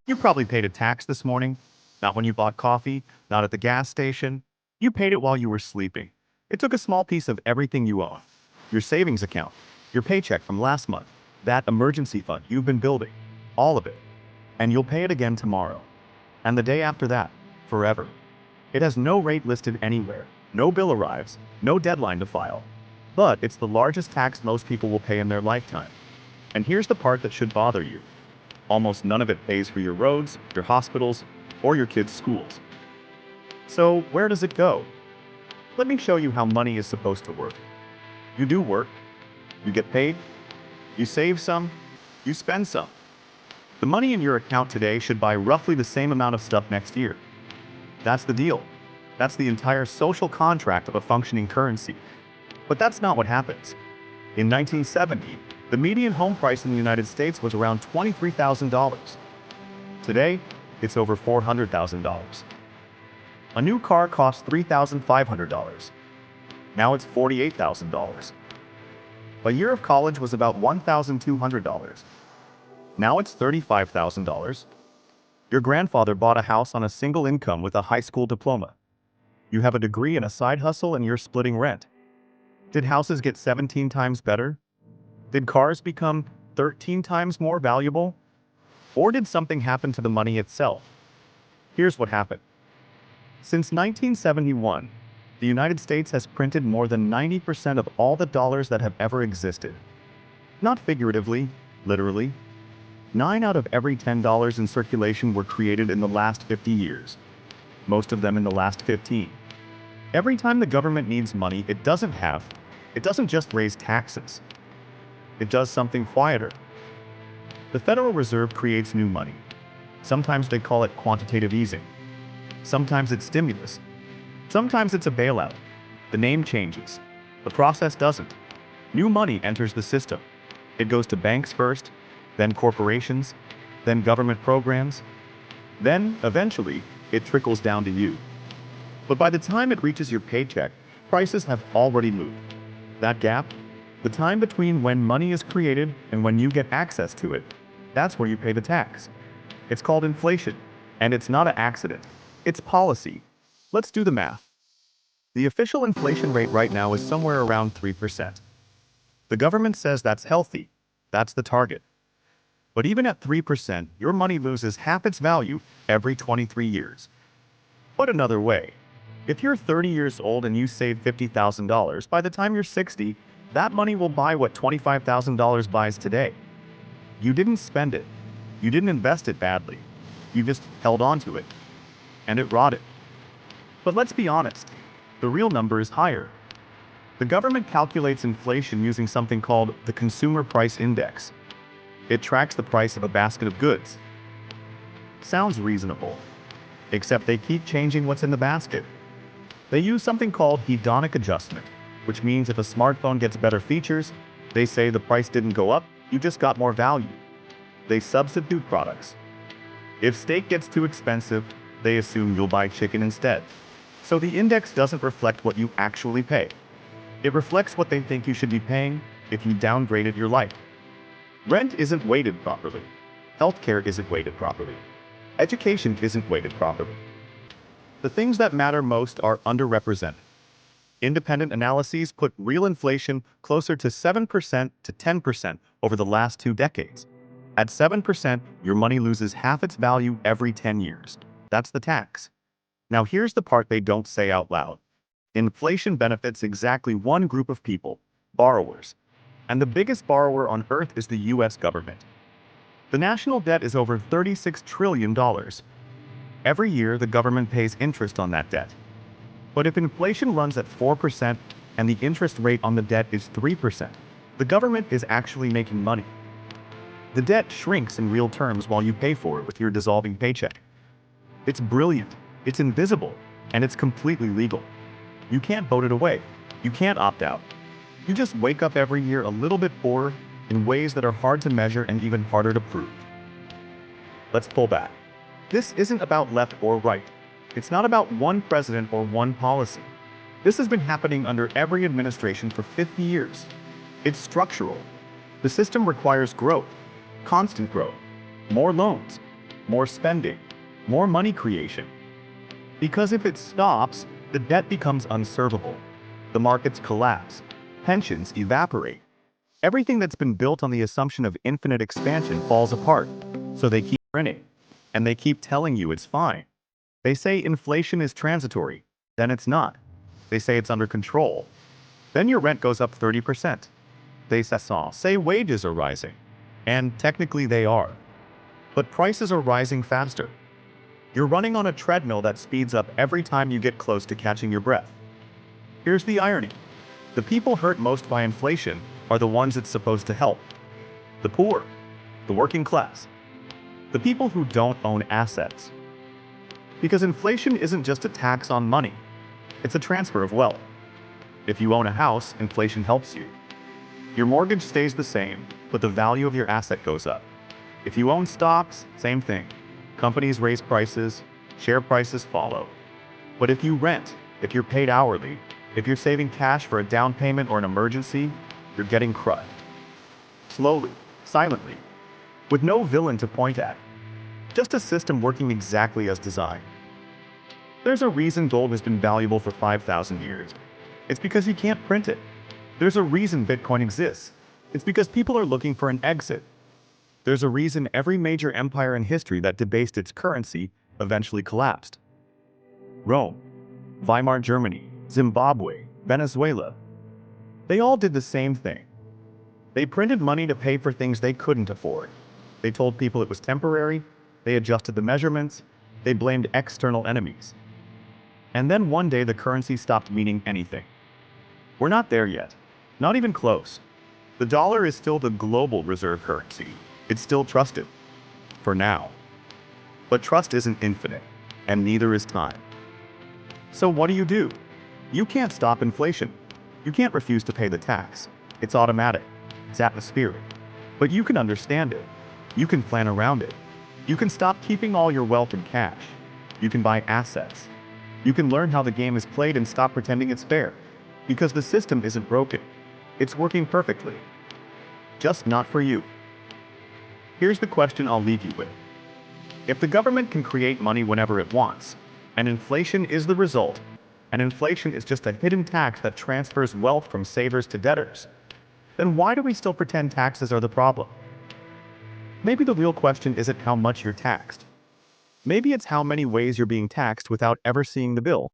You probably paid a tax this morning. Not when you bought coffee, not at the gas station. You paid it while you were sleeping. It took a small piece of everything you own. Your savings account, your paycheck from last month, that emergency fund you've been building. All of it. And you'll pay it again tomorrow. And the day after that. Forever. It has no rate listed anywhere. No bill arrives. No deadline to file. But it's the largest tax most people will pay in their lifetime. And here's the part that should bother you. Almost none of it pays for your roads, your hospitals, or your kids' schools. So where does it go? Let me show you how money is supposed to work. You do work, you get paid, you save some, you spend some. The money in your account today should buy roughly the same amount of stuff next year. That's the deal. That's the entire social contract of a functioning currency. But that's not what happens. In 1970, the median home price in the United States was around $23,000. Today, it's over $400,000. A new car costs $3,500. Now it's $48,000. A year of college was about $1,200. Now it's $35,000. Your grandfather bought a house on a single income with a high school diploma. You have a degree and a side hustle and you're splitting rent. Did houses get 17 times better? Did cars become 13 times more valuable? Or did something happen to the money itself? Here's what happened. Since 1971, the United States has printed more than 90% of all the dollars that have ever existed. Not figuratively, literally. 9 out of every $10 in circulation were created in the last 50 years. Most of them in the last 15. Every time the government needs money it doesn't just raise taxes. It does something quieter. The Federal Reserve creates new money. Sometimes they call it quantitative easing. Sometimes it's stimulus. Sometimes it's a bailout. The name changes. The process doesn't. New money enters the system. It goes to banks first, then corporations, then government programs. Then, eventually, it trickles down to you. But by the time it reaches your paycheck, prices have already moved. That gap, the time between when money is created and when you get access to it, that's where you pay the tax. It's called inflation, and it's not an accident. It's policy. Let's do the math. The official inflation rate right now is somewhere around 3%. The government says that's healthy. That's the target. But even at 3%, your money loses half its value every 23 years. Put another way, if you're 30 years old and you save $50,000, by the time you're 60, that money will buy what $25,000 buys today. You didn't spend it. You didn't invest it badly. You just held on to it. And it rotted. But let's be honest, the real number is higher. The government calculates inflation using something called the Consumer Price Index. It tracks the price of a basket of goods. Sounds reasonable. Except they keep changing what's in the basket. They use something called hedonic adjustment, which means if a smartphone gets better features, they say the price didn't go up, you just got more value. They substitute products. If steak gets too expensive, they assume you'll buy chicken instead. So the index doesn't reflect what you actually pay. It reflects what they think you should be paying if you downgraded your life. Rent isn't weighted properly. Healthcare isn't weighted properly. Education isn't weighted properly. The things that matter most are underrepresented. Independent analyses put real inflation closer to 7% to 10% over the last 2 decades. At 7%, your money loses half its value every 10 years. That's the tax. Now here's the part they don't say out loud. Inflation benefits exactly one group of people, borrowers. And the biggest borrower on earth is the US government. The national debt is over $36 trillion. Every year, the government pays interest on that debt. But if inflation runs at 4% and the interest rate on the debt is 3%, the government is actually making money. The debt shrinks in real terms while you pay for it with your dissolving paycheck. It's brilliant, it's invisible, and it's completely legal. You can't vote it away. You can't opt out. You just wake up every year a little bit poorer in ways that are hard to measure and even harder to prove. Let's pull back. This isn't about left or right. It's not about one president or one policy. This has been happening under every administration for 50 years. It's structural. The system requires growth, constant growth, more loans, more spending, more money creation. Because if it stops, the debt becomes unservable. The markets collapse. Pensions evaporate. Everything that's been built on the assumption of infinite expansion falls apart. So they keep printing. And they keep telling you it's fine. They say inflation is transitory. Then it's not. They say it's under control. Then your rent goes up 30%. They say wages are rising. And technically they are. But prices are rising faster. You're running on a treadmill that speeds up every time you get close to catching your breath. Here's the irony. The people hurt most by inflation are the ones it's supposed to help. The poor, the working class, the people who don't own assets. Because inflation isn't just a tax on money, it's a transfer of wealth. If you own a house, inflation helps you. Your mortgage stays the same, but the value of your asset goes up. If you own stocks, same thing. Companies raise prices, share prices follow. But if you rent, if you're paid hourly, if you're saving cash for a down payment or an emergency, you're getting crushed. Slowly, silently, with no villain to point at. Just a system working exactly as designed. There's a reason gold has been valuable for 5,000 years. It's because you can't print it. There's a reason Bitcoin exists. It's because people are looking for an exit. There's a reason every major empire in history that debased its currency eventually collapsed. Rome, Weimar Germany, Zimbabwe, Venezuela. They all did the same thing. They printed money to pay for things they couldn't afford. They told people it was temporary, they adjusted the measurements, they blamed external enemies. And then one day the currency stopped meaning anything. We're not there yet. Not even close. The dollar is still the global reserve currency. It's still trusted. For now. But trust isn't infinite, and neither is time. So what do? You can't stop inflation. You can't refuse to pay the tax. It's automatic. It's atmospheric. But you can understand it. You can plan around it. You can stop keeping all your wealth in cash. You can buy assets. You can learn how the game is played and stop pretending it's fair. Because the system isn't broken. It's working perfectly. Just not for you. Here's the question I'll leave you with. If the government can create money whenever it wants, and inflation is the result, and inflation is just a hidden tax that transfers wealth from savers to debtors, then why do we still pretend taxes are the problem? Maybe the real question isn't how much you're taxed. Maybe it's how many ways you're being taxed without ever seeing the bill.